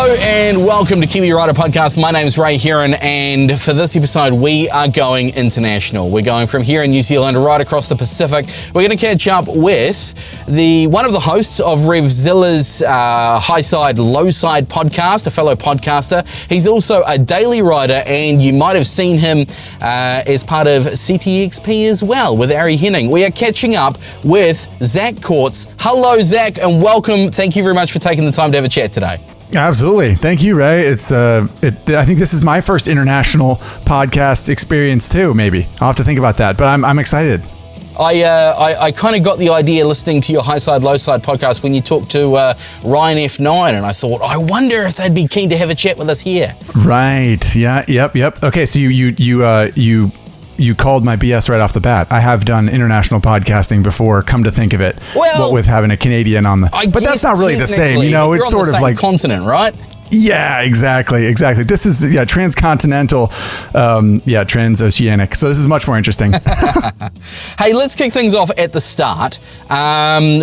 Hello and welcome to Kiwi Rider Podcast. My name's Ray Heron, and for this episode we are going international. We're going from here in New Zealand right across the Pacific. We're going to catch up with one of the hosts of Revzilla's High Side, Low Side podcast, a fellow podcaster. He's also a daily rider, and you might have seen him as part of CTXP as well with Arie. We are catching up with Zack. Hello, Zack, and welcome. Thank you very much for taking the time to have a chat today. Absolutely. Thank you, Ray. I think this is my first international podcast experience too, maybe. I'll have to think about that, but I'm excited. I kind of got the idea listening to your High Side, Low Side podcast when you talked to Ryan F9, and I thought, I wonder if they'd be keen to have a chat with us here. Right. Yeah. Yep. Okay. So you called my BS right off the bat. I have done international podcasting before, come to think of it. Well, what with having a Canadian on the... But that's not really the same, you know? It's sort of like... continent, right? Yeah, exactly. This is, transcontinental, transoceanic. So this is much more interesting. Hey, let's kick things off at the start.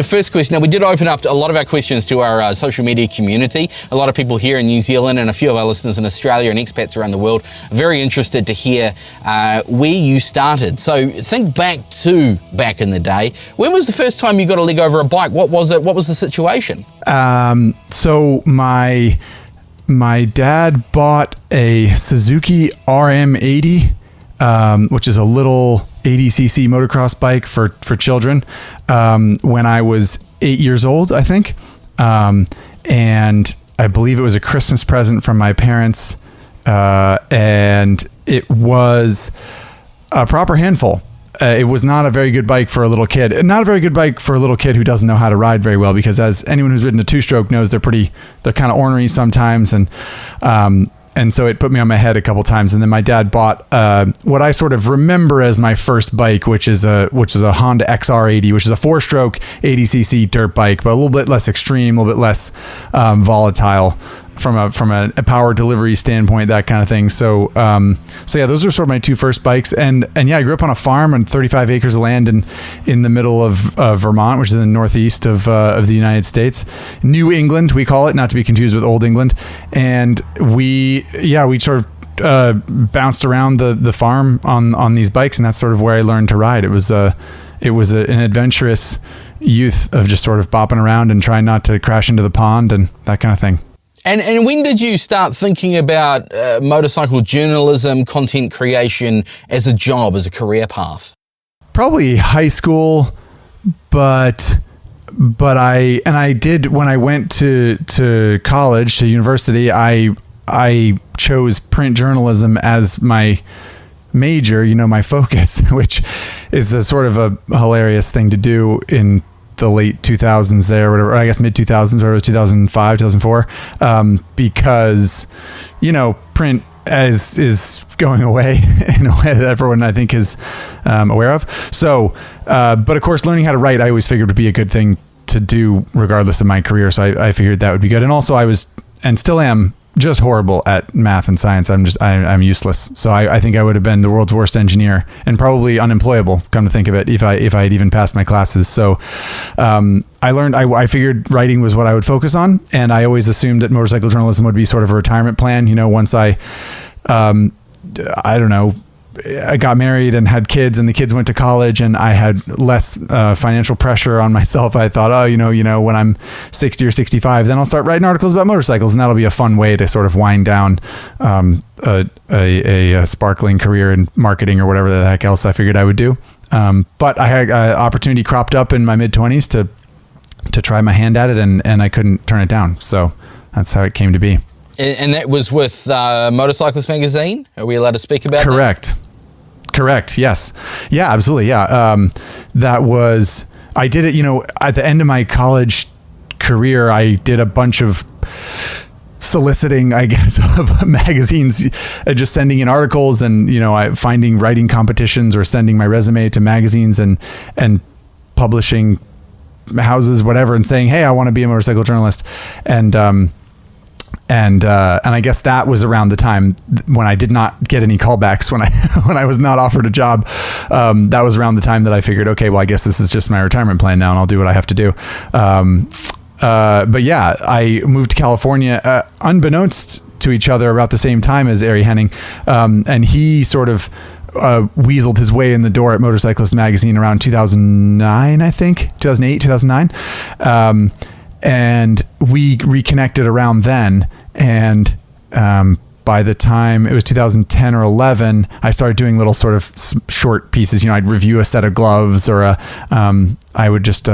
First question. Now, we did open up a lot of our questions to our social media community. A lot of people here in New Zealand and a few of our listeners in Australia and expats around the world very interested to hear where you started. So think back in the day. When was the first time you got a leg over a bike? What was it? What was the situation? So my dad bought a Suzuki RM80, which is a little 80cc motocross bike for children, when I was 8 years old, I think. And I believe it was a Christmas present from my parents. And it was a proper handful. It was not a very good bike for a little kid. Not a very good bike for a little kid who doesn't know how to ride very well, because as anyone who's ridden a two-stroke knows, they're kind of ornery sometimes. And so it put me on my head a couple times. And then my dad bought what I sort of remember as my first bike, which was a Honda XR80, which is a 4-stroke 80cc dirt bike, but a little bit less extreme, a little bit less volatile from a power delivery standpoint, that kind of thing. So yeah, those are sort of my two first bikes. And yeah, I grew up on a farm on 35 acres of land in the middle of Vermont, which is in the northeast of the United States. New England, we call it, not to be confused with Old England. And we sort of bounced around the farm on these bikes, and that's sort of where I learned to ride. It was an adventurous youth of just sort of bopping around and trying not to crash into the pond and that kind of thing. And when did you start thinking about motorcycle journalism, content creation as a job, as a career path? Probably high school, but I did, when I went to college, to university, I chose print journalism as my major, my focus, which is a sort of a hilarious thing to do in the late 2000s there, whatever, I guess mid 2000s, or 2005, 2004, because, print is going away in a way that everyone, I think, is aware of. So, but of course, learning how to write, I always figured would be a good thing to do regardless of my career. So I figured that would be good. And also I was, and still am, just horrible at math and science. I'm useless. So I think I would have been the world's worst engineer and probably unemployable, come to think of it, if I had even passed my classes. So I figured writing was what I would focus on. And I always assumed that motorcycle journalism would be sort of a retirement plan. Once I got married and had kids, and the kids went to college, and I had less financial pressure on myself. I thought, when I'm 60 or 65, then I'll start writing articles about motorcycles, and that'll be a fun way to sort of wind down a sparkling career in marketing or whatever the heck else I figured I would do. But I had an opportunity cropped up in my mid-20s to try my hand at it, and I couldn't turn it down. So that's how it came to be. And that was with Motorcyclist Magazine? Are we allowed to speak about that? Correct. Yes. Yeah, absolutely. Yeah. I did it, at the end of my college career, I did a bunch of soliciting, I guess, of magazines, just sending in articles and, finding writing competitions or sending my resume to magazines and publishing houses, whatever, and saying, hey, I want to be a motorcycle journalist. And I guess that was around the time when I did not get any callbacks, when I was not offered a job. That was around the time that I figured, okay, well, I guess this is just my retirement plan now, and I'll do what I have to do. but yeah, I moved to California, unbeknownst to each other about the same time as Arie Henning. And he sort of weaseled his way in the door at Motorcyclist magazine around 2009, I think, 2008, 2009. And we reconnected around then. And by the time it was 2010 or 11, I started doing little sort of short pieces. You know, I'd review a set of gloves, or I would just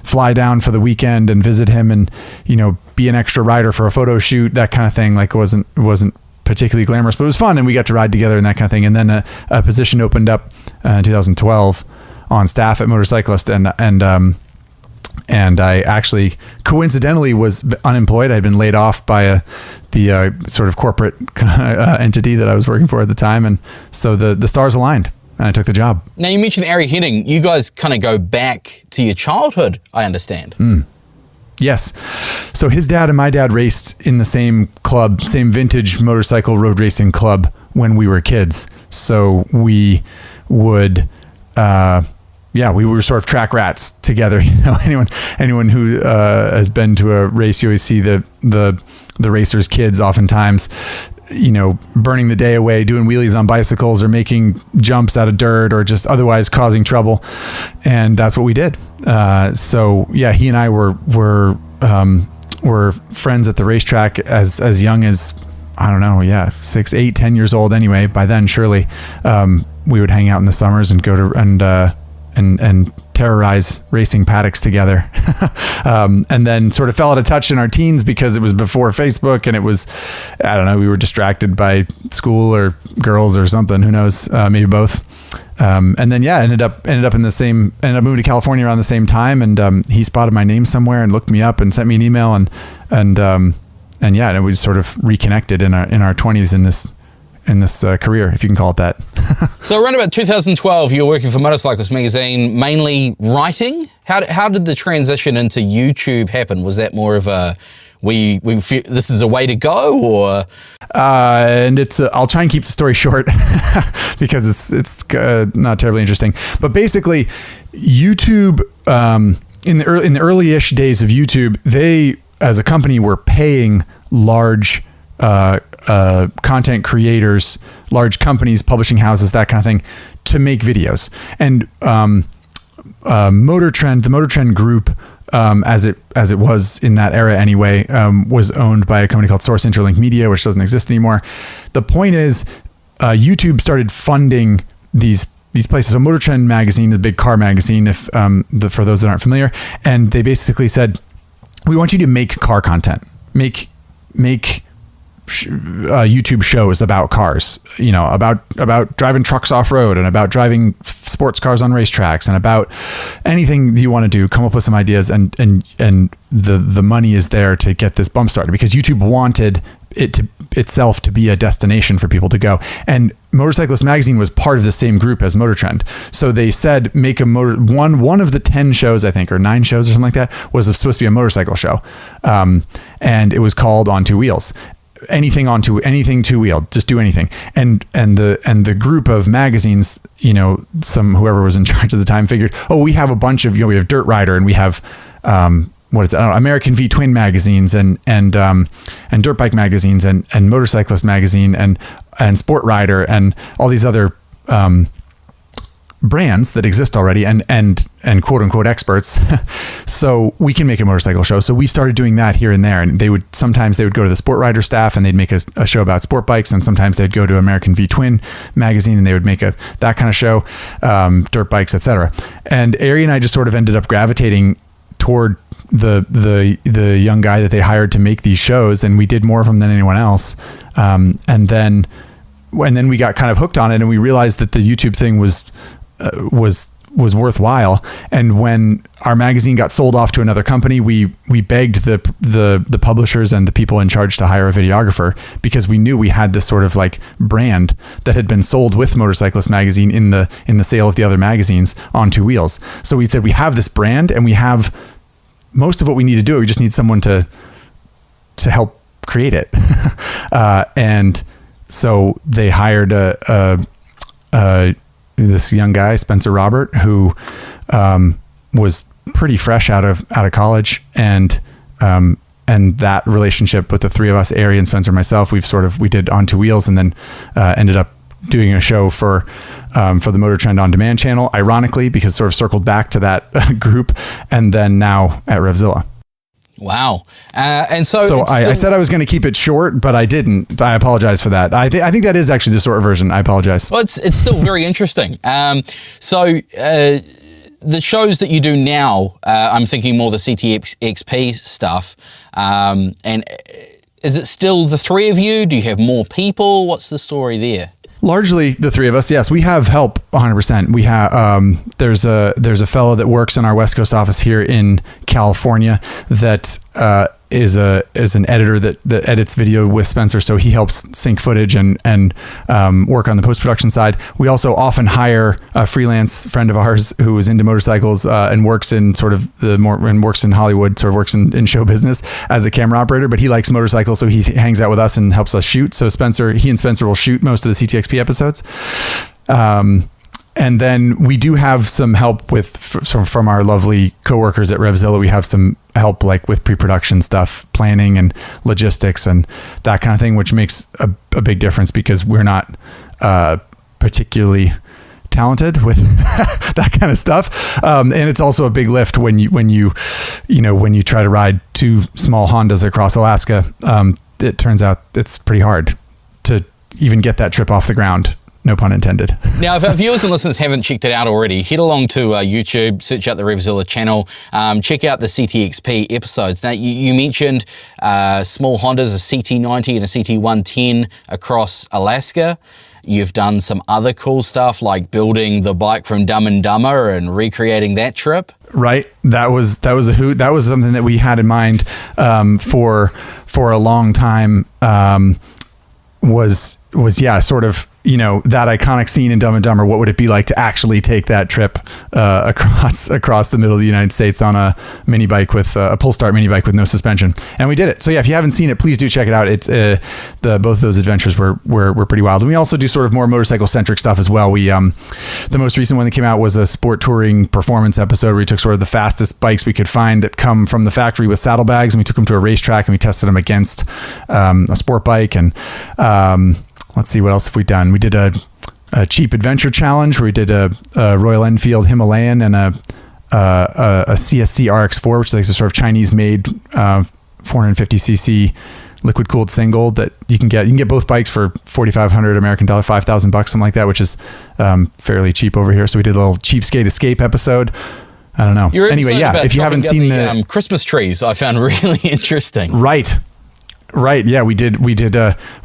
fly down for the weekend and visit him, and, you know, be an extra rider for a photo shoot, that kind of thing. Like, it wasn't particularly glamorous, but it was fun, and we got to ride together and that kind of thing. And then a position opened up in 2012 on staff at Motorcyclist, and I actually coincidentally was unemployed. I'd been laid off by the sort of corporate entity that I was working for at the time. And so the stars aligned and I took the job. Now, you mentioned Arie Henning. You guys kind of go back to your childhood, I understand. Yes. So his dad and my dad raced in the same club, same vintage motorcycle road racing club when we were kids. So we would... we were sort of track rats together. You know, anyone who has been to a race, you always see the racers' kids oftentimes, you know, burning the day away, doing wheelies on bicycles or making jumps out of dirt or just otherwise causing trouble. And that's what we did. So yeah, he and I were friends at the racetrack as young as, I don't know, 6, 8, 10 years old anyway. By then, surely, we would hang out in the summers and go to, and terrorize racing paddocks together. And then sort of fell out of touch in our teens because it was before Facebook, and it was, I don't know, we were distracted by school or girls or something, who knows, maybe both. And then, ended up moving to California around the same time. And, he spotted my name somewhere and looked me up and sent me an email, and we sort of reconnected in our 20s in this career, if you can call it that. So around about 2012, you were working for Motorcyclist magazine, mainly writing. How did the transition into YouTube happen? Was that more of a, we feel this is a way to go, or? And I'll try and keep the story short because it's not terribly interesting. But basically, YouTube, in the early-ish days of YouTube, they, as a company, were paying large content creators, large companies, publishing houses, that kind of thing, to make videos. And the Motor Group, as it was in that era anyway, was owned by a company called Source Interlink Media, which doesn't exist anymore. The point is, YouTube started funding these places. So Motor Trend magazine, the big car magazine, if for those that aren't familiar, and they basically said, we want you to make car content, make YouTube shows about cars, you know, about driving trucks off road, and about driving sports cars on racetracks, and about anything you want to do. Come up with some ideas, and the money is there to get this bump started, because YouTube wanted it to itself to be a destination for people to go. And Motorcyclist magazine was part of the same group as Motor Trend. So they said, make one of the 10 shows, I think, or 9 shows or something like that, was supposed to be a motorcycle show. And it was called On Two Wheels. Anything two-wheeled, just do anything. And the group of magazines, you know, whoever was in charge at the time figured, we have a bunch of, you know, we have Dirt Rider, and we have American V Twin magazines, and dirt bike magazines, and Motorcyclist magazine, and Sport Rider, and all these other brands that exist already, and quote unquote experts. So we can make a motorcycle show. So we started doing that here and there, and sometimes they would go to the Sport Rider staff and they'd make a show about sport bikes, and sometimes they'd go to American V Twin magazine and they would make that kind of show, dirt bikes, etc. And Arie and I just sort of ended up gravitating toward the young guy that they hired to make these shows, and we did more of them than anyone else. And then we got kind of hooked on it, and we realized that the YouTube thing was worthwhile. And when our magazine got sold off to another company, we begged the publishers and the people in charge to hire a videographer, because we knew we had this sort of like brand that had been sold with Motorcyclist magazine in the sale of the other magazines On Two Wheels. So we said, we have this brand and we have most of what we need to do. We just need someone to help create it. And so they hired this young guy, Spencer Robert, who was pretty fresh out of college, and and that relationship with the three of us, Arie and Spencer and myself, we did On Two Wheels, and then ended up doing a show for the Motor Trend On Demand channel, ironically, because sort of circled back to that group, and then now at Revzilla. Wow. And so I said I was going to keep it short, but I didn't. I apologize for that. I think that is actually the short version. I apologize. Well, it's still very interesting. The shows that you do now, I'm thinking more the CTXP stuff. And is it still the three of you? Do you have more people? What's the story there? Largely the three of us. Yes, we have help 100%. We have there's a fellow that works in our West Coast office here in California that is an editor that edits video with Spencer, so he helps sync footage and work on the post-production side. We also often hire a freelance friend of ours who is into motorcycles and works in works in Hollywood, sort of works in show business as a camera operator, but he likes motorcycles, so he hangs out with us and helps us shoot. So he and Spencer will shoot most of the CTXP episodes. And then we do have some help from our lovely coworkers at Revzilla. We have some help like with pre-production stuff, planning and logistics and that kind of thing, which makes a big difference because we're not particularly talented with that kind of stuff. And it's also a big lift when you try to ride two small Hondas across Alaska. It turns out it's pretty hard to even get that trip off the ground. No pun intended. Now, if our viewers and listeners haven't checked it out already, head along to YouTube, search out the Revzilla channel, check out the CTXP episodes. Now, you mentioned small Hondas, a CT90 and a CT110 across Alaska. You've done some other cool stuff like building the bike from Dumb and Dumber and recreating that trip. Right. That was a hoot. That was something that we had in mind for a long time. Was sort of, that iconic scene in Dumb and Dumber. What would it be like to actually take that trip across the middle of the United States on a mini bike with a pull start mini bike with no suspension? And we did it. So yeah, if you haven't seen it, please do check it out. It's both of those adventures were pretty wild. And we also do sort of more motorcycle centric stuff as well. We the most recent one that came out was a sport touring performance episode where we took sort of the fastest bikes we could find that come from the factory with saddlebags, and we took them to a racetrack and we tested them against a sport bike. And let's see, what else have we done? We did a cheap adventure challenge where we did a Royal Enfield Himalayan and a CSC RX4, which is like a sort of Chinese made 450cc liquid cooled single that you can get both bikes for 4,500 American dollar, $5,000, something like that, which is fairly cheap over here. So we did a little cheapskate escape episode. I don't know. Anyway, yeah, if you haven't seen the Christmas trees, I found really interesting. Right. Yeah, we did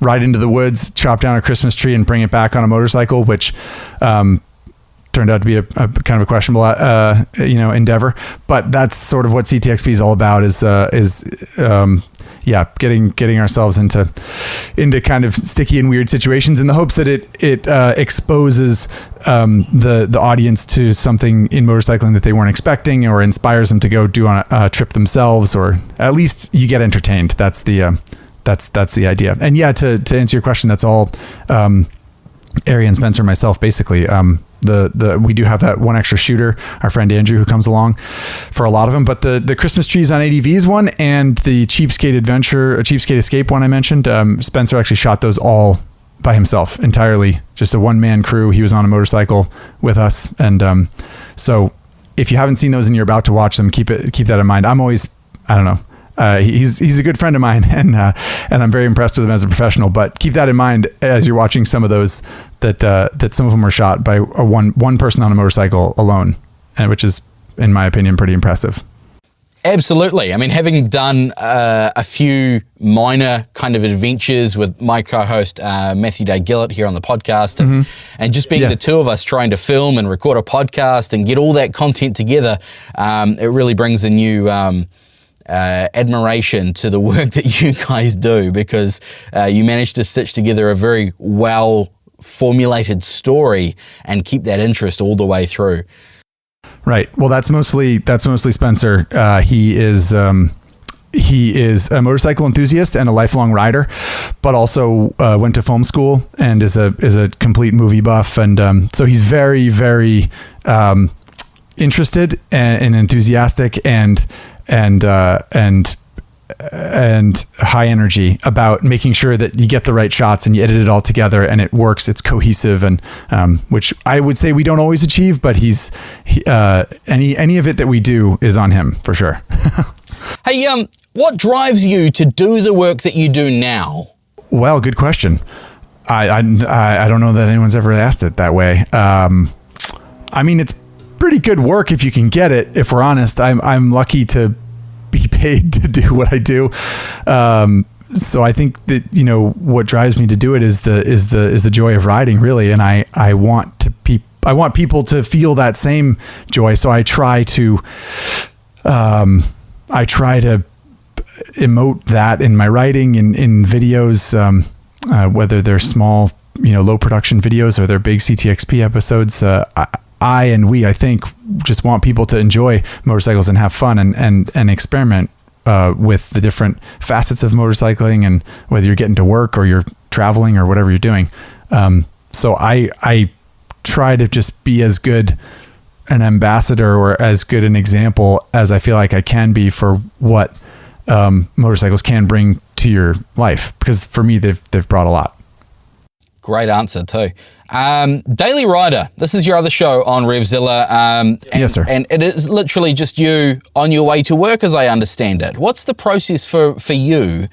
ride into the woods, chop down a Christmas tree and bring it back on a motorcycle, which turned out to be a kind of a questionable endeavor. But that's sort of what CTXP is all about, is getting ourselves into kind of sticky and weird situations in the hopes that it exposes the audience to something in motorcycling that they weren't expecting, or inspires them to go do on a trip themselves, or at least you get entertained. That's the idea. And yeah, to answer your question, that's all Arie and Spencer and myself basically. We do have that one extra shooter, our friend Andrew, who comes along for a lot of them, but the Christmas trees on ADVs one and the cheapskate escape one I mentioned, Spencer actually shot those all by himself entirely, just a one-man crew. He was on a motorcycle with us. And so if you haven't seen those and you're about to watch them, keep that in mind. I'm always, I don't know, he's a good friend of mine, and I'm very impressed with him as a professional. But keep that in mind as you're watching some of those, that some of them were shot by one person on a motorcycle alone, and which is, in my opinion, pretty impressive. Absolutely. I mean, having done a few minor kind of adventures with my co-host Matthew Day Gillett here on the podcast, and just being the two of us trying to film and record a podcast and get all that content together, it really brings a new admiration to the work that you guys do, because you managed to stitch together a very well formulated story and keep that interest all the way through. Right. Well, that's mostly Spencer. He is a motorcycle enthusiast and a lifelong rider, but also went to film school and is a complete movie buff, and so he's very, very interested and enthusiastic and high energy about making sure that you get the right shots and you edit it all together and it works. It's cohesive, and which I would say we don't always achieve, but any of it that we do is on him for sure. Hey, what drives you to do the work that you do now? Well, good question. I don't know that anyone's ever asked it that way. I mean, it's pretty good work if you can get it. If we're honest, I'm lucky to be paid to do what I do. So I think that, you know, what drives me to do it is the joy of riding, really. And I want people to feel that same joy. So I try to emote that in my writing, in videos, whether they're small, you know, low production videos or they're big CTXP episodes. I think just want people to enjoy motorcycles and have fun and experiment with the different facets of motorcycling, and whether you're getting to work or you're traveling or whatever you're doing. So I try to just be as good an ambassador or as good an example as I feel like I can be for what motorcycles can bring to your life, because for me they've brought a lot. Great answer too. Daily Rider, this is your other show on Revzilla. Yes, sir. And it is literally just you on your way to work, as I understand it. What's the process for you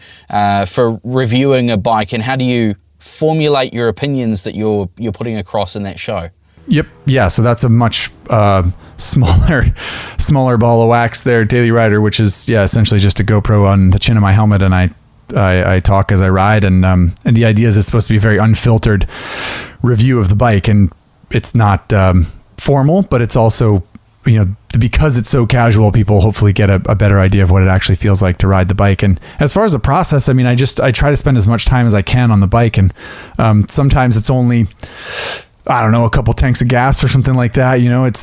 for reviewing a bike, and how do you formulate your opinions that you're putting across in that show? Yep. Yeah. So that's a much smaller ball of wax there, Daily Rider, which is essentially just a GoPro on the chin of my helmet, and I talk as I ride, and the idea is it's supposed to be a very unfiltered review of the bike, and it's not formal, but it's also, you know, because it's so casual, people hopefully get a better idea of what it actually feels like to ride the bike. And as far as the process, I mean, I try to spend as much time as I can on the bike, and sometimes it's only, I don't know, a couple tanks of gas or something like that. You know, it's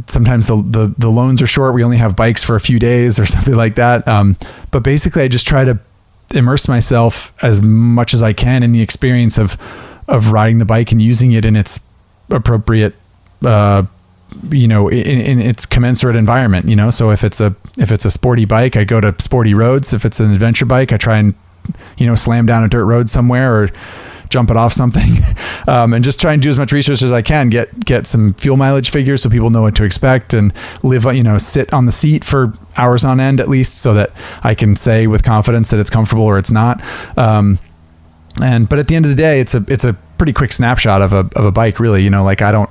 sometimes the loans are short. We only have bikes for a few days or something like that. But basically I just try to immerse myself as much as I can in the experience of riding the bike and using it in its appropriate, you know, in its commensurate environment, you know. So if it's a sporty bike, I go to sporty roads. If it's an adventure bike, I try and, you know, slam down a dirt road somewhere or jump it off something, and just try and do as much research as I can, get some fuel mileage figures so people know what to expect, and sit on the seat for hours on end at least, so that I can say with confidence that it's comfortable or it's not. But at the end of the day, it's a pretty quick snapshot of a bike, really. You know, like I don't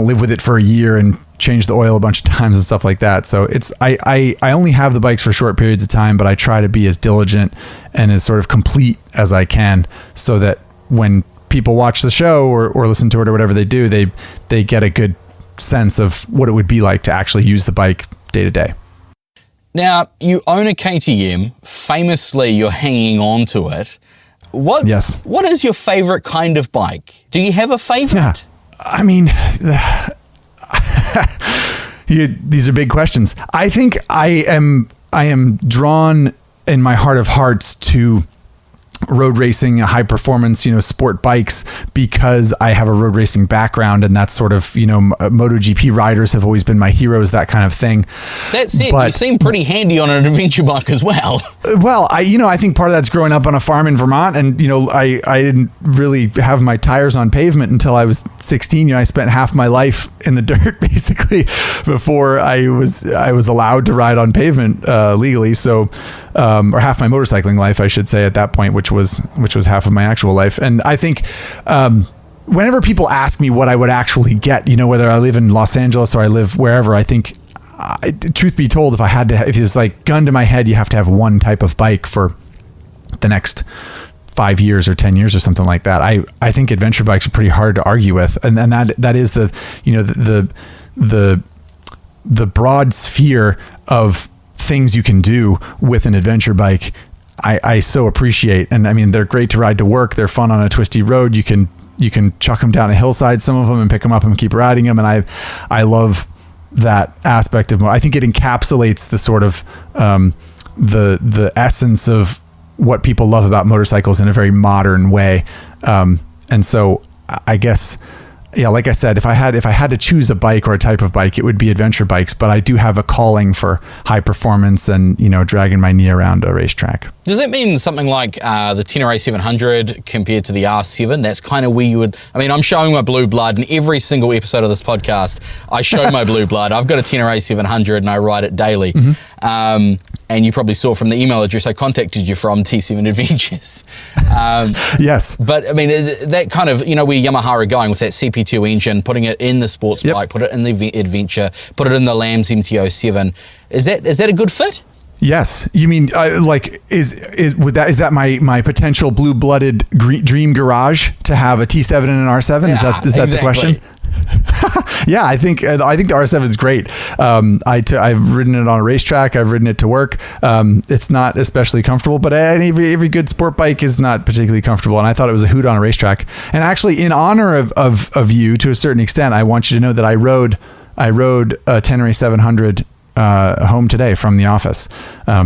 live with it for a year and change the oil a bunch of times and stuff like that. So I only have the bikes for short periods of time, but I try to be as diligent and as sort of complete as I can, so that when people watch the show or listen to it or whatever they do, they get a good sense of what it would be like to actually use the bike day to day. Now, you own a KTM. Famously, you're hanging on to it. What is your favorite kind of bike? Do you have a favorite? Yeah. I mean, these are big questions. I think I am drawn in my heart of hearts to road racing, high performance, you know, sport bikes, because I have a road racing background, and that's sort of, you know, MotoGP riders have always been my heroes, that kind of thing. That's it. You seem pretty handy on an adventure bike as well. Well, I think part of that's growing up on a farm in Vermont, and, you know, I didn't really have my tires on pavement until I was 16. You know, I spent half my life in the dirt basically before I was allowed to ride on pavement legally. So, or half my motorcycling life, I should say, at that point, which was half of my actual life. And I think whenever people ask me what I would actually get, you know, whether I live in Los Angeles or I live wherever, I think, truth be told, if it was like gun to my head, you have to have one type of bike for the next 5 years or 10 years or something like that. I think adventure bikes are pretty hard to argue with, and that is the, you know, the broad sphere of things you can do with an adventure bike. I so appreciate, and I mean, they're great to ride to work. They're fun on a twisty road. You can chuck them down a hillside, some of them, and pick them up and keep riding them. And I love that aspect of, I think it encapsulates the sort of the essence of what people love about motorcycles in a very modern way. And so I guess, like I said, if I had to choose a bike or a type of bike, it would be adventure bikes, but I do have a calling for high performance and, dragging my knee around a racetrack. Does that mean something like the Tenere 700 compared to the R7? That's kind of where you would... I mean, I'm showing my blue blood in every single episode of this podcast. I show my blue blood. I've got a Tenere 700 and I ride it daily. And you probably saw from the email address I contacted you from, T7Adventures. Yes. But, I mean, that kind of, where Yamaha are going with that CP2 engine, putting it in the sports bike, put it in the adventure, put it in the Lambs MT07. Is that a good fit? Yes. You mean is that my potential blue-blooded dream garage to have a T7 and an R7? Is that the question? Yeah, I think the R7 is great. I've ridden it on a racetrack. I've ridden it to work. It's not especially comfortable, but every good sport bike is not particularly comfortable. And I thought it was a hoot on a racetrack. And actually, in honor of you, to a certain extent, I want you to know that I rode a Tenere 700 home today from the office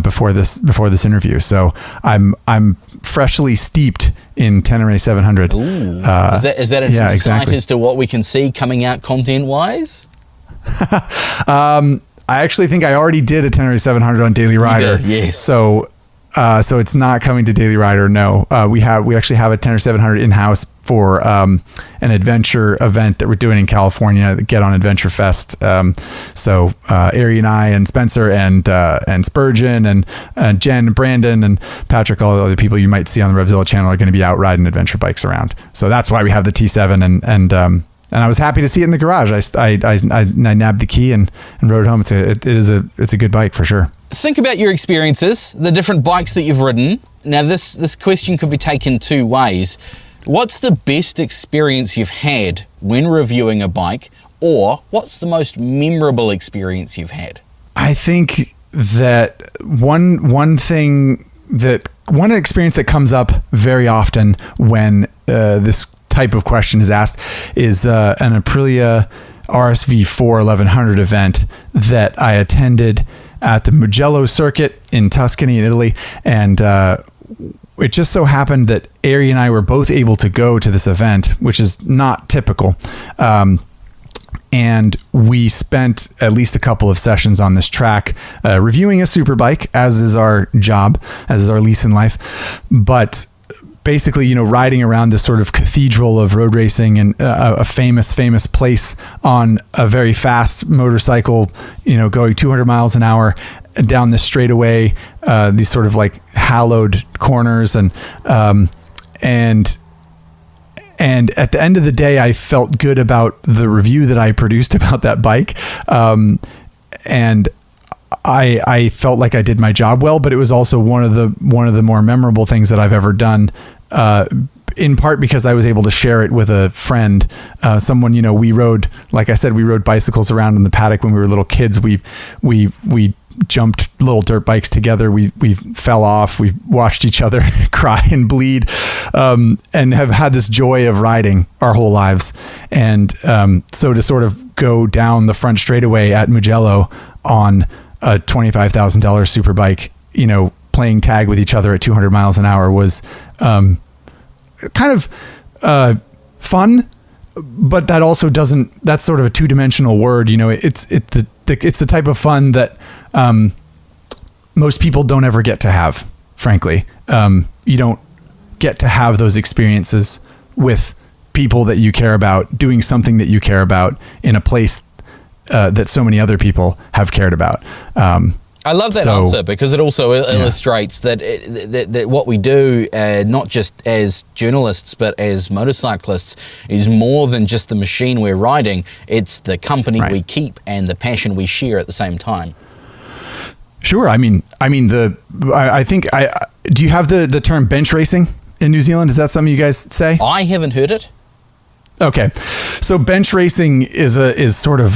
before this interview. So I'm freshly steeped in Tenere 700. Ooh. Is that an insight as to what we can see coming out content wise? I actually think I already did a Tenere 700 on Daily Rider. You did, yes. So it's not coming to Daily Rider. No, we actually have a Tenere 700 in house for an adventure event that we're doing in California, the Get On Adventure Fest. So Arie and I and Spencer and Spurgeon and Jen, Brandon and Patrick, all the other people you might see on the Revzilla channel are going to be out riding adventure bikes around. So that's why we have the T7 and I was happy to see it in the garage. I nabbed the key and rode it home. It's a good bike for sure. Think about your experiences, the different bikes that you've ridden. Now this question could be taken two ways. What's the best experience you've had when reviewing a bike, or what's the most memorable experience you've had? I think that one experience that comes up very often when this type of question is asked is an Aprilia RSV4 1100 event that I attended at the Mugello circuit in Tuscany in Italy, and it just so happened that Arie and I were both able to go to this event, which is not typical. And we spent at least a couple of sessions on this track reviewing a super bike, as is our job, as is our lease in life. But basically, riding around this sort of cathedral of road racing and a famous place on a very fast motorcycle, going 200 miles an hour down this straightaway, these sort of like hallowed corners. And at the end of the day, I felt good about the review that I produced about that bike. And I felt like I did my job well, but it was also one of the more memorable things that I've ever done, in part because I was able to share it with a friend, someone, we rode, like I said, we rode bicycles around in the paddock when we were little kids. We jumped little dirt bikes together. We fell off. We watched each other cry and bleed, and have had this joy of riding our whole lives. And so to sort of go down the front straightaway at Mugello on a $25,000 super bike, playing tag with each other at 200 miles an hour was kind of fun, but that also that's sort of a two-dimensional word. It's the type of fun that most people don't ever get to have, frankly. You don't get to have those experiences with people that you care about, doing something that you care about in a place that so many other people have cared about. I love that answer, because it also illustrates that what we do, not just as journalists but as motorcyclists, is more than just the machine we're riding. It's the company we keep and the passion we share at the same time. Sure. I think do you have the term bench racing in New Zealand? Is that something you guys say? I haven't heard it. Okay. So bench racing is sort of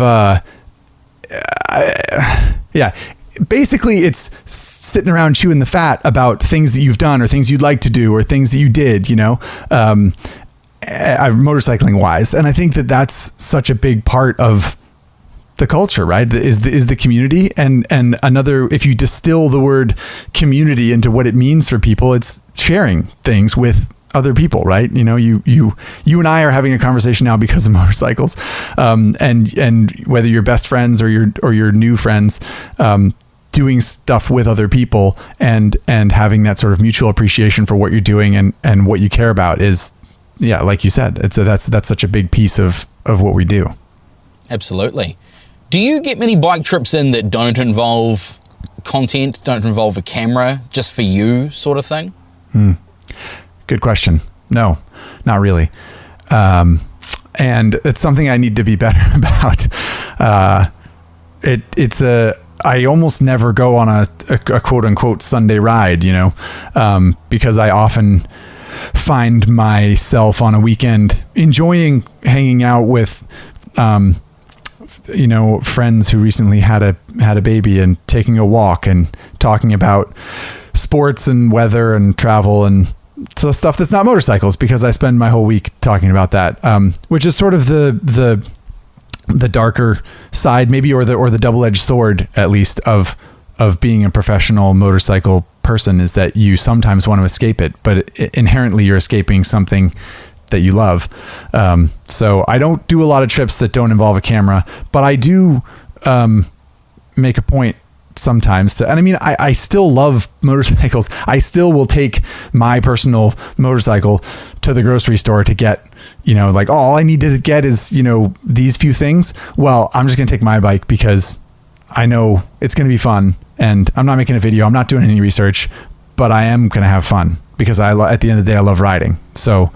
basically it's sitting around chewing the fat about things that you've done or things you'd like to do or things that you did, motorcycling wise. And I think that that's such a big part of the culture, right? Is the community. And another, if you distill the word community into what it means for people, it's sharing things with other people, right? You know, you and I are having a conversation now because of motorcycles, and whether you're best friends or your new friends, doing stuff with other people and having that sort of mutual appreciation for what you're doing and what you care about is, yeah, like you said, that's such a big piece of what we do. Absolutely. Do you get many bike trips in that don't involve content, don't involve a camera, just for you sort of thing? Good question. No, not really. And it's something I need to be better about. I almost never go on a quote unquote Sunday ride, you know, because I often find myself on a weekend enjoying hanging out with, you know, friends who recently had a baby and taking a walk and talking about sports and weather and travel and so stuff that's not motorcycles, because I spend my whole week talking about that, which is sort of the darker side, maybe, or the double-edged sword, at least, of being a professional motorcycle person, is that you sometimes want to escape it, but inherently you're escaping something that you love. So I don't do a lot of trips that don't involve a camera, but I do make a point sometimes to, and I mean, I still love motorcycles. I still will take my personal motorcycle to the grocery store to get, you know, like, oh, all I need to get is, you know, these few things. Well, I'm just going to take my bike because I know it's going to be fun, and I'm not making a video. I'm not doing any research, but I am going to have fun because at the end of the day, I love riding. So,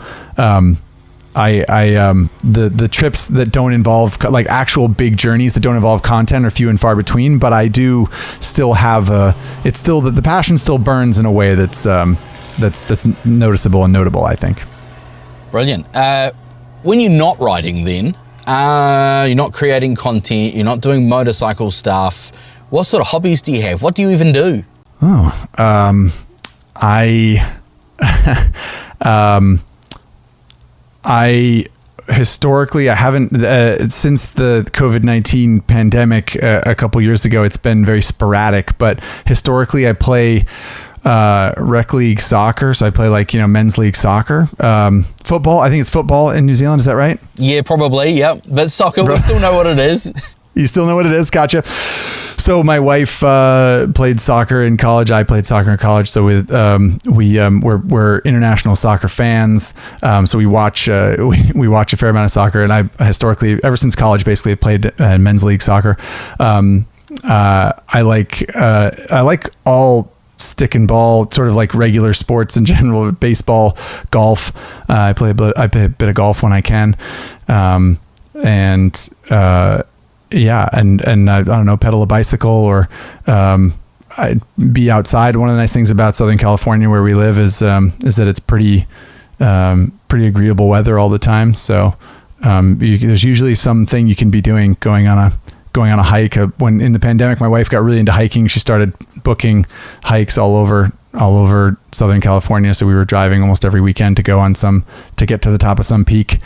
the trips that don't involve like actual big journeys that don't involve content are few and far between, but I do still have it's still the passion still burns in a way that's noticeable and notable, I think. Brilliant. When you're not riding then, you're not creating content, you're not doing motorcycle stuff, what sort of hobbies do you have? What do you even do? I historically, I haven't, since the COVID-19 pandemic a couple years ago, it's been very sporadic, but historically I play rec league soccer. So I play, like, you know, men's league soccer, football. I think it's football in New Zealand. Is that right? Yeah, probably. Yep. But soccer, we still know what it is. You still know what it is? Gotcha. So my wife played soccer in college. I played soccer in college. So we're international soccer fans. So we watch we watch a fair amount of soccer. And I historically, ever since college, basically played men's league soccer. I like all stick and ball, sort of like regular sports in general, baseball, golf. I play a bit of golf when I can. Yeah, and I don't know, pedal a bicycle, or I'd be outside. One of the nice things about Southern California, where we live, is that it's pretty agreeable weather all the time. So there's usually something you can be doing, going on a hike. When in the pandemic, my wife got really into hiking. She started booking hikes all over Southern California. So we were driving almost every weekend to get to the top of some peak.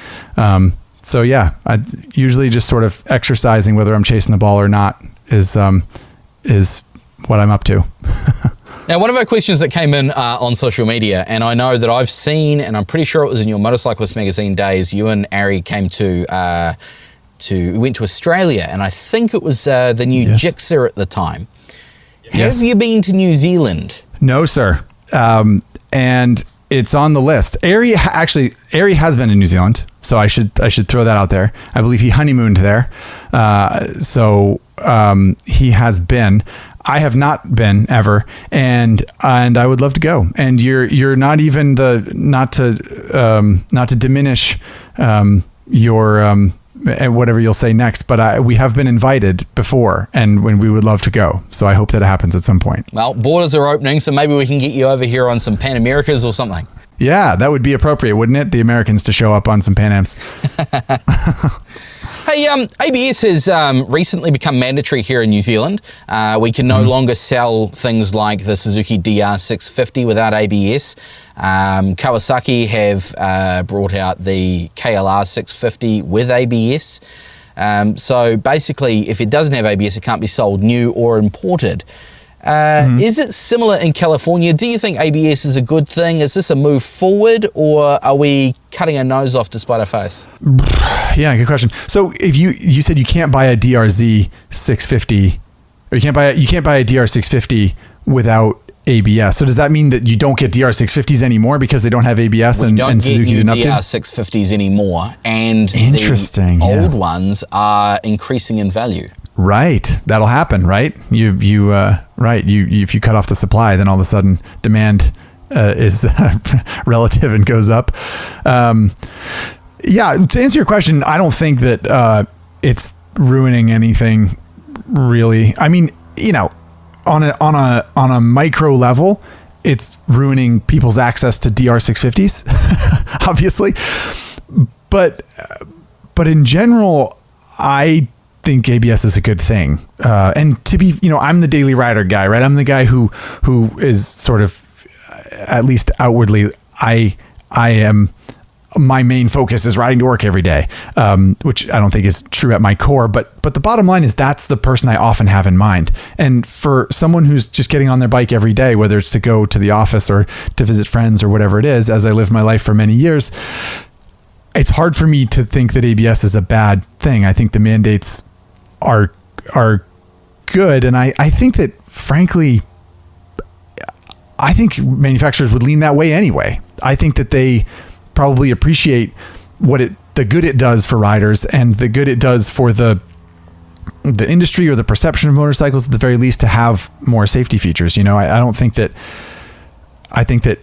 So yeah, I usually just sort of exercising, whether I'm chasing the ball or not, is what I'm up to. Now, one of our questions that came in on social media, and I know that I've seen, and I'm pretty sure it was in your Motorcyclist magazine days, you and Arie came we went to Australia, and I think it was the new Gixxer at the time. Yes. Have you been to New Zealand? No, sir. And it's on the list. Arie has been in New Zealand, so I should throw that out there. I believe he honeymooned there, so he has been. I have not been ever, and I would love to go. And you're not even not to diminish your whatever you'll say next, but we have been invited before, and when we would love to go. So I hope that it happens at some point. Well, borders are opening, so maybe we can get you over here on some Pan Americas or something. Yeah, that would be appropriate, wouldn't it? The Americans to show up on some Pan Ams. Hey, ABS has recently become mandatory here in New Zealand. We can no longer sell things like the Suzuki DR650 without ABS. Kawasaki have brought out the KLR 650 with ABS. So basically, if it doesn't have ABS, it can't be sold new or imported. Is it similar in California? Do you think ABS is a good thing? Is this a move forward, or are we cutting our nose off despite our face? Yeah, good question. So if you said you can't buy a DRZ 650, or you can't buy a DR 650 without ABS. So does that mean that you don't get DR 650s anymore because they don't have ABS and Suzuki didn't update? DR 650s anymore, and interesting. The old ones are increasing in value. Right, that'll happen. Right, you if you cut off the supply, then all of a sudden demand is relative and goes up. Yeah, to answer your question, I don't think that it's ruining anything really. I mean, you know, on a micro level, it's ruining people's access to DR 650s, obviously. But in general, I think ABS is a good thing. And to be, you know, I'm the daily rider guy, right? I'm the guy who is sort of, at least outwardly, I am, my main focus is riding to work every day, which I don't think is true at my core, but the bottom line is that's the person I often have in mind. And for someone who's just getting on their bike every day, whether it's to go to the office or to visit friends or whatever it is, as I lived my life for many years, it's hard for me to think that ABS is a bad thing. I think the mandates are good. And I think that, frankly, I think manufacturers would lean that way anyway. I think that they probably appreciate the good it does for riders and the good it does for the industry or the perception of motorcycles, at the very least, to have more safety features. You know, I don't think that, I think that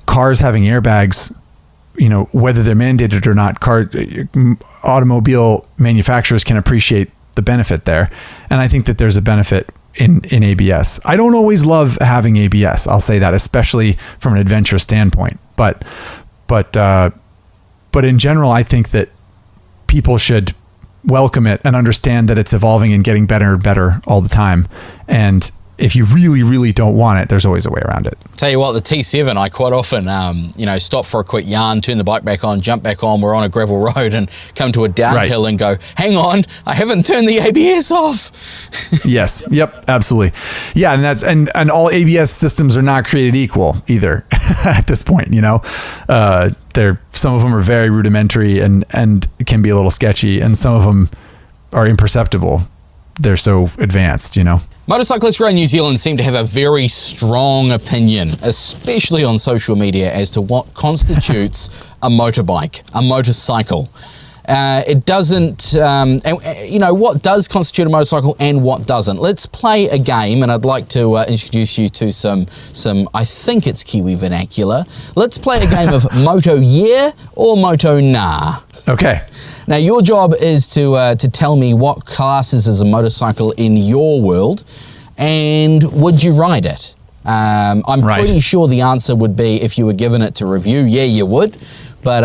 cars having airbags, you know, whether they're mandated or not, automobile manufacturers can appreciate the benefit there. And I think that there's a benefit in ABS. I don't always love having ABS. I'll say that, especially from an adventure standpoint. But in general, I think that people should welcome it and understand that it's evolving and getting better and better all the time. And if you really, really don't want it, there's always a way around it. Tell you what, the T7, I quite often, stop for a quick yarn, turn the bike back on, jump back on, we're on a gravel road and come to a downhill and go, hang on, I haven't turned the ABS off. Yes. Yep. Absolutely. Yeah. And and all ABS systems are not created equal either at this point, you know. Some of them are very rudimentary and can be a little sketchy, and some of them are imperceptible. They're so advanced, you know. Motorcyclists around New Zealand seem to have a very strong opinion, especially on social media, as to what constitutes a motorbike, a motorcycle. It doesn't, what does constitute a motorcycle and what doesn't. Let's play a game, and I'd like to introduce you to some, I think it's Kiwi vernacular. Let's play a game of Moto Yeah or Moto Nah. Okay. Now, your job is to tell me what classes as a motorcycle in your world, and would you ride it? I'm pretty sure the answer would be, if you were given it to review, yeah, you would. But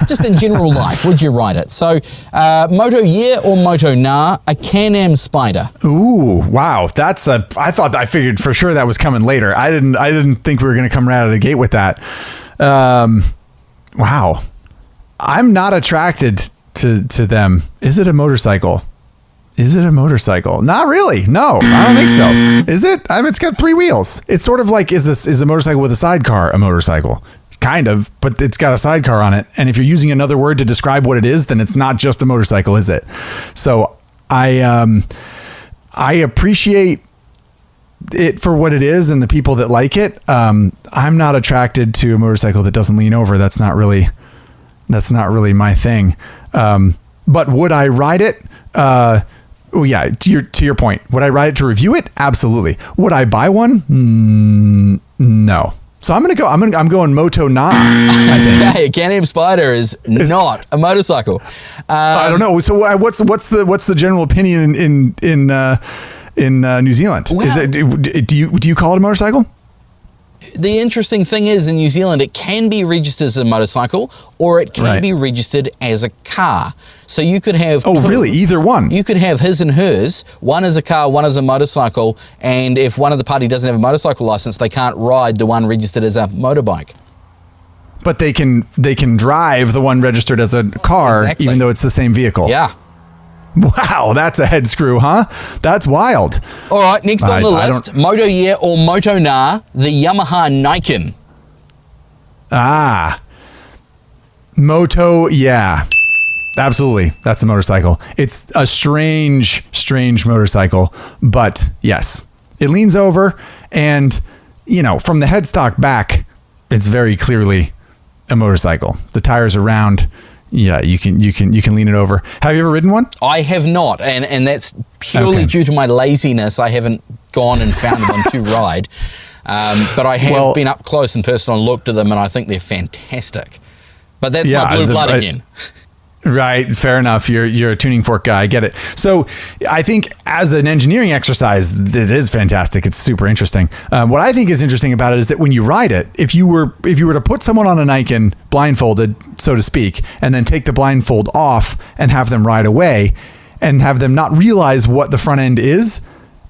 just in general life, would you ride it? So, Moto Yeah or Moto Nah, a Can-Am Spider. Ooh, wow. I figured for sure that was coming later. I didn't think we were going to come right out of the gate with that. Wow. I'm not attracted to them. Is it a motorcycle? Not really. No, I don't think so. Is it? I mean, it's got 3 wheels. It's sort of like, is a motorcycle with a sidecar a motorcycle? Kind of, but it's got a sidecar on it. And if you're using another word to describe what it is, then it's not just a motorcycle, is it? So I appreciate it for what it is and the people that like it. I'm not attracted to a motorcycle that doesn't lean over. That's not really my thing. But would I ride it? Oh yeah. To your point, would I ride it to review it? Absolutely. Would I buy one? No. So I'm going Moto Nah. I think. Hey, Can-Am Spider is not a motorcycle. I don't know. So what's the general opinion in New Zealand? Well, is it, do you call it a motorcycle? The interesting thing is, in New Zealand, it can be registered as a motorcycle, or it can be registered as a car. So you could have... Oh, really? Either one? You could have his and hers. One is a car, one is a motorcycle. And if one of the party doesn't have a motorcycle license, they can't ride the one registered as a motorbike. But they can drive the one registered as a car, even though it's the same vehicle. Yeah. Wow, that's a head screw, huh? That's wild. All right, next on the list, Moto Yeah or Moto Nah, the Yamaha Niken. Moto Yeah. Absolutely. That's a motorcycle. It's a strange motorcycle, but yes, it leans over and, you know, from the headstock back, it's very clearly a motorcycle. The tires are round. Yeah, you can lean it over. Have you ever ridden one? I have not, and that's purely due to my laziness. I haven't gone and found one to ride, but I have been up close and personal and looked at them, and I think they're fantastic. But that's my blue blood again. Right, fair enough. You're a tuning fork guy. I get it. So I think as an engineering exercise, it is fantastic. It's super interesting. What I think is interesting about it is that when you ride it, if you were to put someone on a Niken blindfolded, so to speak, and then take the blindfold off and have them ride away and have them not realize what the front end is,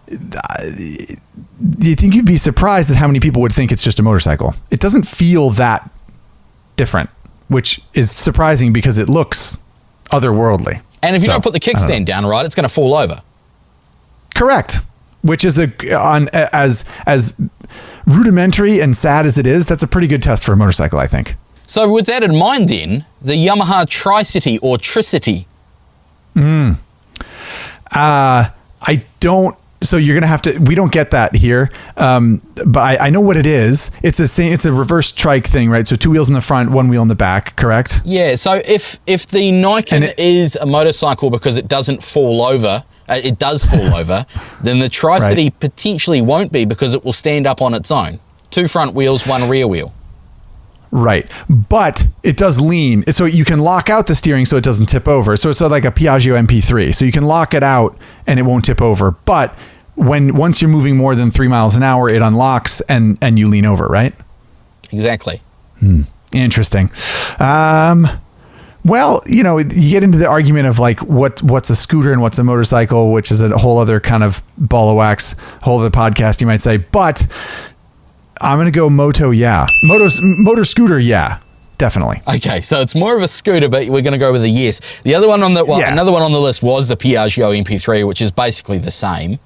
do you think you'd be surprised at how many people would think it's just a motorcycle? It doesn't feel that different, which is surprising because it looks otherworldly. And if you don't put the kickstand down right, it's going to fall over. Correct. Which is as rudimentary and sad as it is, that's a pretty good test for a motorcycle, I think. So with that in mind then, the Yamaha Tri-City or Tricity. So you're going to have to, we don't get that here. But I know what it is. It's a reverse trike thing, right? So 2 wheels in the front, 1 wheel in the back, correct? Yeah. So if the Niken is a motorcycle because it doesn't fall over, it does fall over, then the Tri-City potentially won't be because it will stand up on its own. 2 front wheels, 1 rear wheel. Right. But it does lean. So you can lock out the steering so it doesn't tip over. So it's like a Piaggio MP3. So you can lock it out and it won't tip over. But once you're moving more than 3 miles an hour, it unlocks and you lean over, right? Exactly. Interesting. Well, you know, you get into the argument of like what's a scooter and what's a motorcycle, which is a whole other kind of ball of wax, whole other podcast, you might say. But I'm going to go Moto, yeah. Motor scooter, yeah, definitely. Okay, so it's more of a scooter, but we're going to go with a yes. The other one another one on the list was the Piaggio MP3, which is basically the same.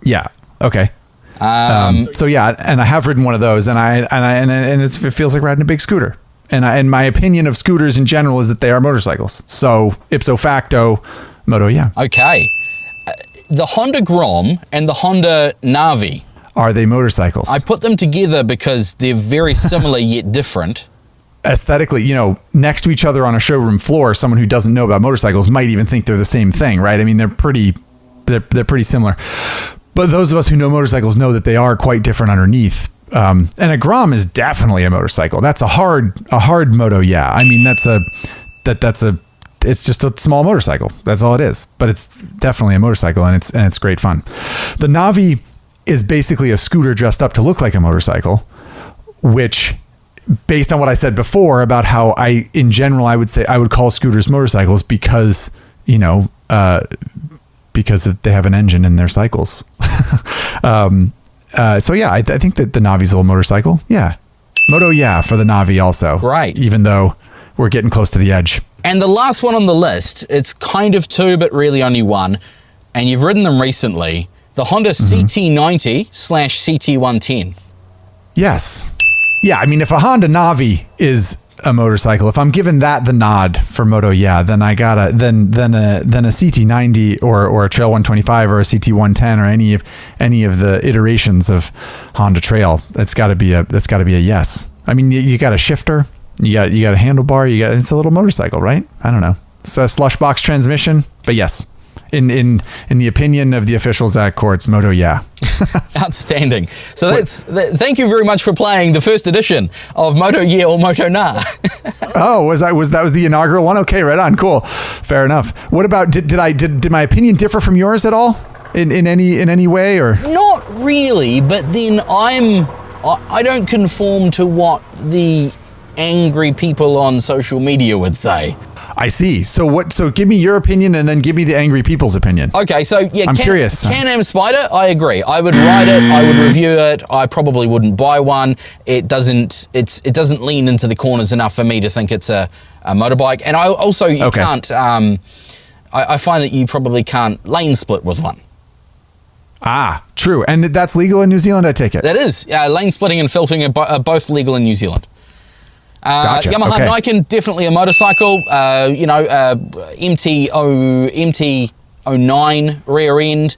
Yeah. Okay. So yeah, and I have ridden one of those, and it feels like riding a big scooter. And my opinion of scooters in general is that they are motorcycles. So ipso facto, Moto, yeah. Okay. The Honda Grom and the Honda Navi. Are they motorcycles? I put them together because they're very similar yet different. Aesthetically, you know, next to each other on a showroom floor, someone who doesn't know about motorcycles might even think they're the same thing, right? I mean, they're pretty similar. But those of us who know motorcycles know that they are quite different underneath. And a Grom is definitely a motorcycle. That's a hard moto. Yeah. I mean, it's just a small motorcycle. That's all it is, but it's definitely a motorcycle and it's great fun. The Navi is basically a scooter dressed up to look like a motorcycle, which based on what I said before about how in general, I would say I would call scooters motorcycles because, you know, because they have an engine in their cycles. So yeah, I think that the Navi's a little motorcycle. Yeah. Moto, yeah, for the Navi also. Right. Even though we're getting close to the edge. And the last one on the list, it's kind of 2, but really only 1. And you've ridden them recently. The Honda CT90/CT110. Yes. Yeah, I mean, if a Honda Navi is a motorcycle, if I'm given that the nod for Moto, yeah, then I gotta then a CT90 or a Trail 125 or a CT110 or any of the iterations of Honda Trail, that's got to be a yes. I mean, you got a shifter, you got a handlebar, it's a little motorcycle, right? I don't know. It's a slush box transmission, but yes. In the opinion of the official Zack courts, Moto, yeah. Outstanding. So thank you very much for playing the first edition of Moto Yeah or Moto Nah. Oh, was that the inaugural one? Okay, right on. Cool. Fair enough. What about did my opinion differ from yours at all in any way or? Not really, but then I don't conform to what the angry people on social media would say. I see. So give me your opinion and then give me the angry people's opinion. Okay, so yeah, I'm curious. Can-Am Spider, I agree. I would ride it, I would review it, I probably wouldn't buy one. It doesn't lean into the corners enough for me to think it's a motorbike. And I also, I find that you probably can't lane split with one. Ah, true. And that's legal in New Zealand, I take it? That is. Lane splitting and filtering are both legal in New Zealand. Gotcha. Yamaha Okay. Nikon, definitely a motorcycle. MT09 rear end.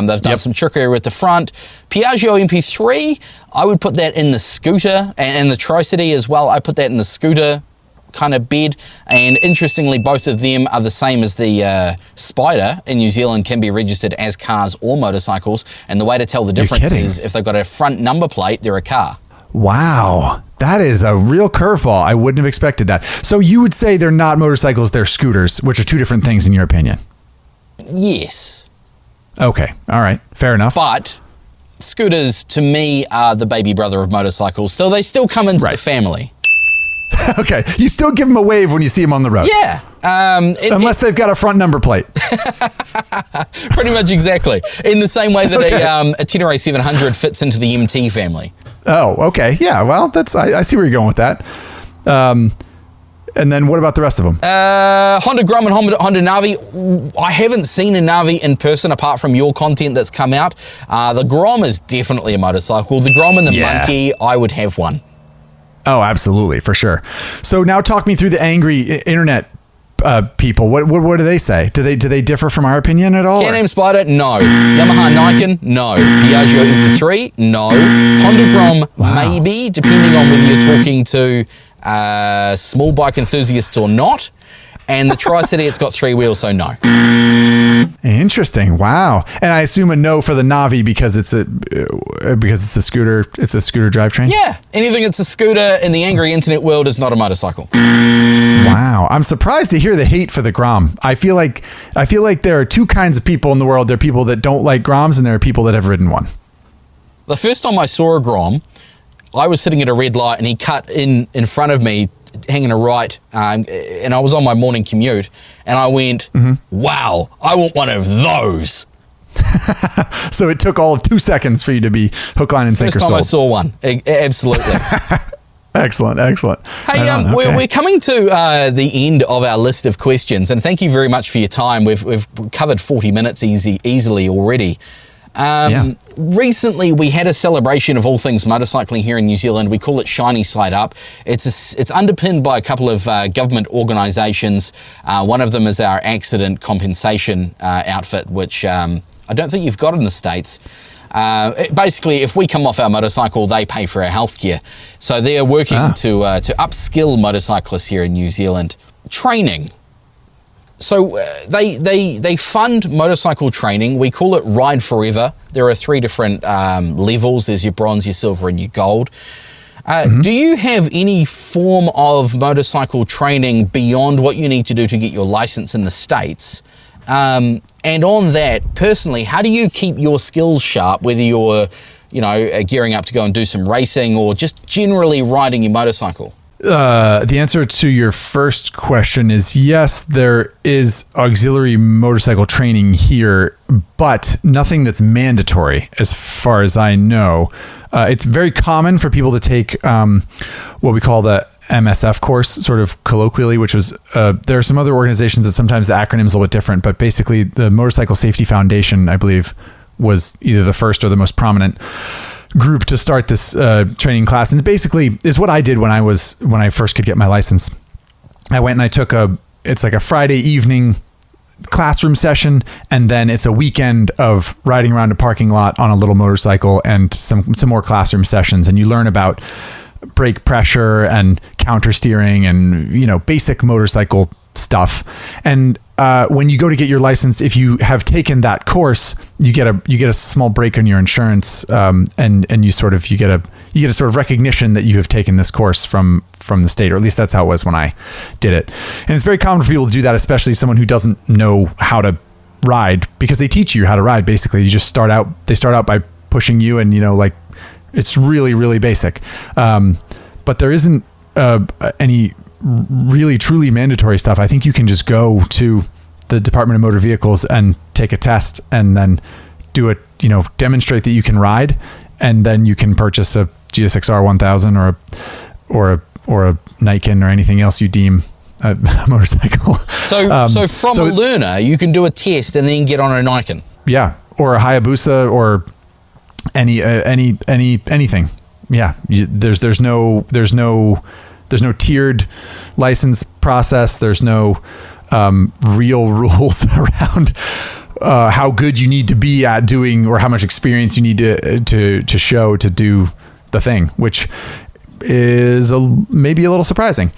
They've done some trickery with the front. Piaggio MP3, I would put that in the scooter, and the Tri-City as well. I put that in the scooter kind of bed. And interestingly, both of them are the same as the Spider in New Zealand, can be registered as cars or motorcycles. And the way to tell the difference is if they've got a front number plate, they're a car. Wow. That is a real curveball. I wouldn't have expected that. So you would say they're not motorcycles, they're scooters, which are two different things in your opinion? Yes. Okay. All right. Fair enough. But scooters, to me, are the baby brother of motorcycles. So they still come into the family. Okay. You still give them a wave when you see them on the road. Yeah. Unless they've got a front number plate. Pretty much exactly. In the same way that a Tenere 700 fits into the MT family. Oh, okay. Yeah. Well, I see where you're going with that. And then what about the rest of them? Honda Grom and Honda Navi. I haven't seen a Navi in person apart from your content that's come out. The Grom is definitely a motorcycle. The Grom and the Monkey, I would have one. Oh, absolutely, for sure. So now talk me through the angry internet people. What do they say? Do they differ from our opinion at all? Can-Am Spider? No. Yamaha Nikon? No. Piaggio MP3? No. Honda Grom? Maybe, depending on whether you're talking to small bike enthusiasts or not. And the Tri-City, it's got 3 wheels, so no. Interesting. Wow. And I assume a no for the Navi because it's a scooter. It's a scooter drivetrain. Yeah. Anything that's a scooter in the angry internet world is not a motorcycle. Wow. I'm surprised to hear the hate for the Grom. I feel like there are two kinds of people in the world. There are people that don't like Groms and there are people that have ridden one. The first time I saw a Grom, I was sitting at a red light and he cut in front of me, hanging a right, and I was on my morning commute, and I went, wow, I want one of those. So it took all of 2 seconds for you to be hook, line, and sinker sold. First time sold. I saw one. Absolutely. Excellent. Hey, we're coming to the end of our list of questions, and thank you very much for your time. We've covered 40 minutes easily already. Recently, we had a celebration of all things motorcycling here in New Zealand. We call it Shiny Side Up. It's underpinned by a couple of government organisations. One of them is our accident compensation outfit, which I don't think you've got in the States. Basically, if we come off our motorcycle, they pay for our healthcare. So they are working to upskill motorcyclists here in New Zealand. Training. So they fund motorcycle training. We call it Ride Forever. There are 3 different levels. There's your bronze, your silver, and your gold. Do you have any form of motorcycle training beyond what you need to do to get your license in the States? And on that, personally, how do you keep your skills sharp, whether you're gearing up to go and do some racing or just generally riding your motorcycle? The answer to your first question is yes, there is auxiliary motorcycle training here, but nothing that's mandatory as far as I know. It's very common for people to take what we call the MSF course, sort of colloquially, which was, there are some other organizations that sometimes the acronym's a little bit different, but basically the Motorcycle Safety Foundation, I believe, was either the first or the most prominent group to start this training class. And basically is what I did when I first could get my license. I went and I took it's like a Friday evening classroom session, and then it's a weekend of riding around a parking lot on a little motorcycle and some more classroom sessions. And you learn about brake pressure and counter steering and, basic motorcycle stuff. And when you go to get your license, if you have taken that course, you get a small break on your insurance, and you get a sort of recognition that you have taken this course from the state, or at least that's how it was when I did it. And it's very common for people to do that, especially someone who doesn't know how to ride, because they teach you how to ride. Basically, they start out by pushing you, and it's really, really basic. But there isn't any really truly mandatory stuff. I think you can just go to the Department of Motor Vehicles and take a test and then do it, demonstrate that you can ride, and then you can purchase a GSX-R 1000 or a Nikon or anything else you deem motorcycle. So from a learner, you can do a test and then get on a Nikon. Yeah, or a Hayabusa, or anything. Yeah, there's no tiered license process. There's no real rules around how good you need to be at doing, or how much experience you need to show to do the thing, which is maybe a little surprising.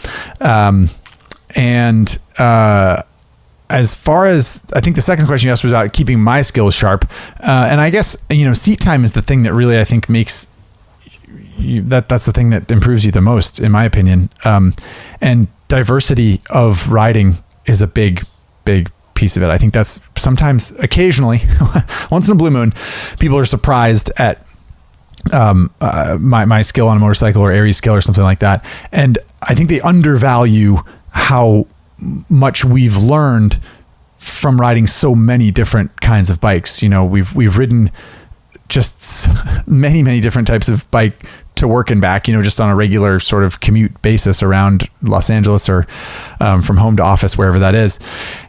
As far as, I think the second question you asked was about keeping my skills sharp. And I guess, seat time is the thing that really, I think, makes that's the thing that improves you the most, in my opinion. And diversity of riding is a big piece of it. I think that's sometimes, occasionally, once in a blue moon, people are surprised at my skill on a motorcycle, or Arie's skill or something like that. And I think they undervalue how much we've learned from riding so many different kinds of bikes. We've ridden just many different types of bike to work and back, just on a regular sort of commute basis around Los Angeles, or from home to office, wherever that is.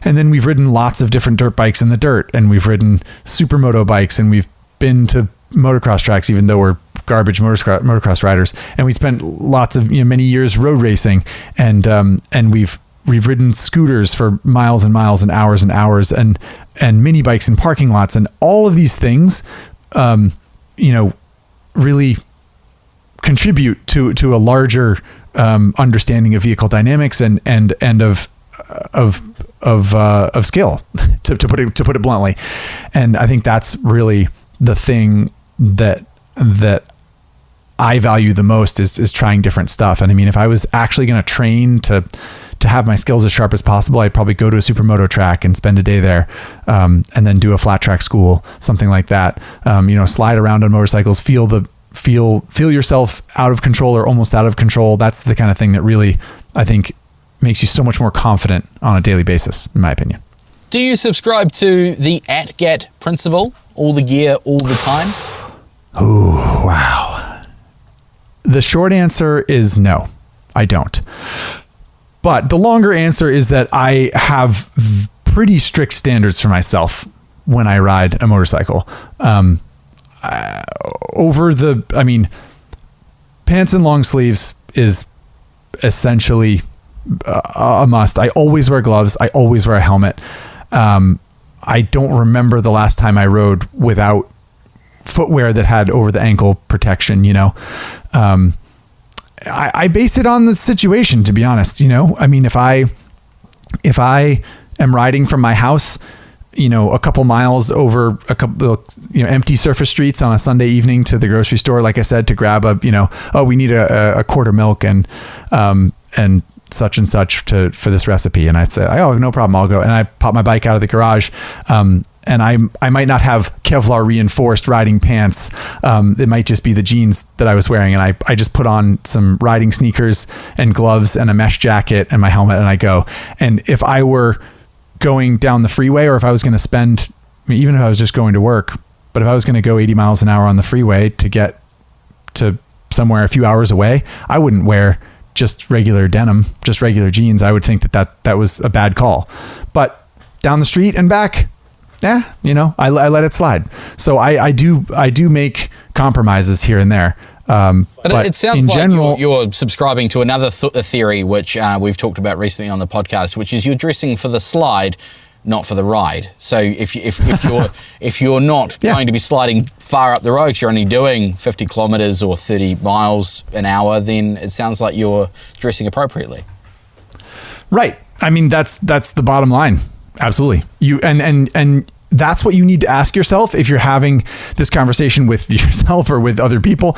And then we've ridden lots of different dirt bikes in the dirt, and we've ridden supermoto bikes, and we've been to motocross tracks, even though we're garbage motocross riders. And we spent lots of, many years road racing, and we've ridden scooters for miles and miles and hours, and mini bikes in parking lots, and all of these things, really contribute to a larger understanding of vehicle dynamics and of skill, to put it bluntly. And I think that's really the thing that I value the most, is trying different stuff. And I mean, if I was actually going to train to have my skills as sharp as possible, I'd probably go to a supermoto track and spend a day there, and then do a flat track school, something like that. Slide around on motorcycles, feel yourself out of control, or almost out of control. That's the kind of thing that really, I think, makes you so much more confident on a daily basis, in my opinion. Do you subscribe to the ATGAT principle? All the gear, all the time? Oh, wow. The short answer is no, I don't. But the longer answer is that I have pretty strict standards for myself when I ride a motorcycle. Pants and long sleeves is essentially a must. I always wear gloves. I always wear a helmet. I don't remember the last time I rode without footwear that had over the ankle protection, I base it on the situation, to be honest. I mean, if I am riding from my house, a couple miles over a couple, empty surface streets on a Sunday evening to the grocery store, like I said, to grab we need a quart of milk and such and such for this recipe. And I'd say, oh, no problem, I'll go. And I pop my bike out of the garage. And I might not have Kevlar reinforced riding pants. It might just be the jeans that I was wearing. And I just put on some riding sneakers and gloves and a mesh jacket and my helmet, and I go. And if I were going down the freeway, or if I was going to even if I was just going to work, but if I was going to go 80 miles an hour on the freeway to get to somewhere a few hours away, I wouldn't wear just regular denim, just regular jeans. I would think that was a bad call. But down the street and back, I let it slide. So I do make compromises here and there. But it sounds like general, you're subscribing to another theory, which we've talked about recently on the podcast, which is you're dressing for the slide, not for the ride. So if you're not going to be sliding far up the road, 'cause you're only doing 50 kilometers or 30 miles an hour, then it sounds like you're dressing appropriately. Right. I mean, that's the bottom line. Absolutely. And that's what you need to ask yourself if you're having this conversation with yourself or with other people.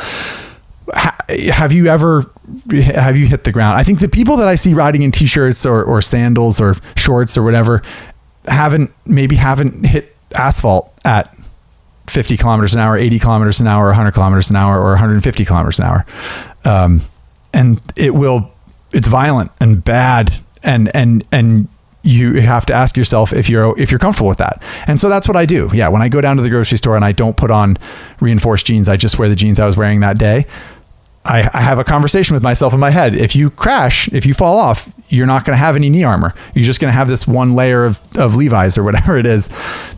Have you hit the ground? I think the people that I see riding in t-shirts or sandals or shorts or whatever haven't hit asphalt at 50 kilometers an hour, 80 kilometers an hour, 100 kilometers an hour, or 150 kilometers an hour. And it's violent and bad. And you have to ask yourself if you're comfortable with that. And so that's what I do. Yeah. When I go down to the grocery store and I don't put on reinforced jeans, I just wear the jeans I was wearing that day. I have a conversation with myself in my head. If you crash, if you fall off, you're not going to have any knee armor. You're just going to have this one layer of Levi's or whatever it is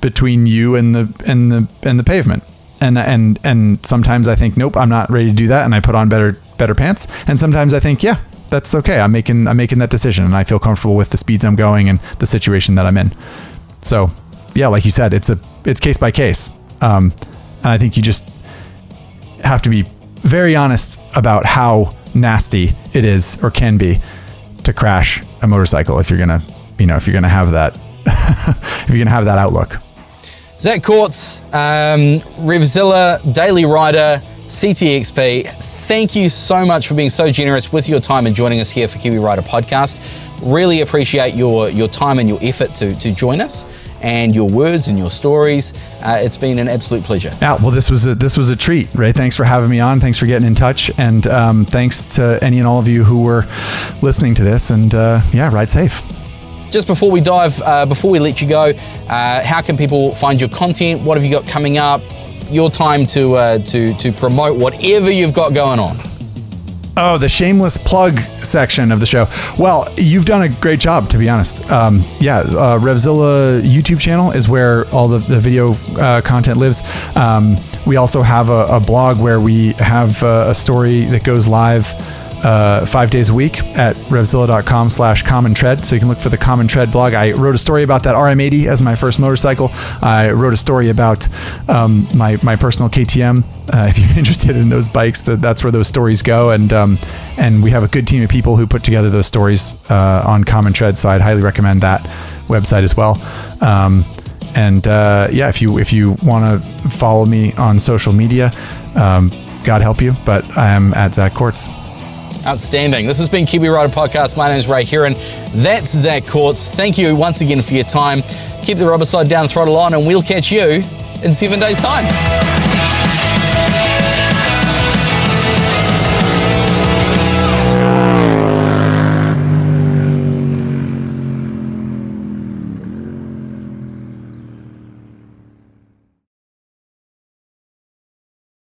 between you and the pavement. And sometimes I think, nope, I'm not ready to do that, and I put on better pants. And sometimes I think, yeah, that's okay. I'm making that decision, and I feel comfortable with the speeds I'm going and the situation that I'm in. So yeah, like you said, it's case by case. And I think you just have to be very honest about how nasty it is or can be to crash a motorcycle if you're gonna have that if you're gonna have that outlook. Zack Courts, Revzilla, Daily Rider, CTXP, thank you so much for being so generous with your time and joining us here for Kiwi Rider Podcast. Really appreciate your time and your effort to join us, and your words and your stories. It's been an absolute pleasure. Yeah, well, this was a treat, Ray. Thanks for having me on. Thanks for getting in touch, and thanks to any and all of you who were listening to this. And yeah, ride safe. Just before we let you go, how can people find your content? What have you got coming up? Your time to promote whatever you've got going on. Oh, the shameless plug section of the show. Well, you've done a great job, to be honest. Revzilla YouTube channel is where all the video content lives. We also have a blog where we have a story that goes live 5 days a week at revzilla.com/common tread. So you can look for the Common Tread blog. I wrote a story about that RM80 as my first motorcycle. I wrote a story about my personal KTM. If you're interested in those bikes, that's where those stories go. And we have a good team of people who put together those stories on Common Tread. So I'd highly recommend that website as well. If you want to follow me on social media, God help you, but I am at Zack Courts. Outstanding. This has been Kiwi Rider Podcast. My name is Ray Heron. That's Zack Courts. Thank you once again for your time. Keep the rubber side down, throttle on, and we'll catch you in 7 days' time.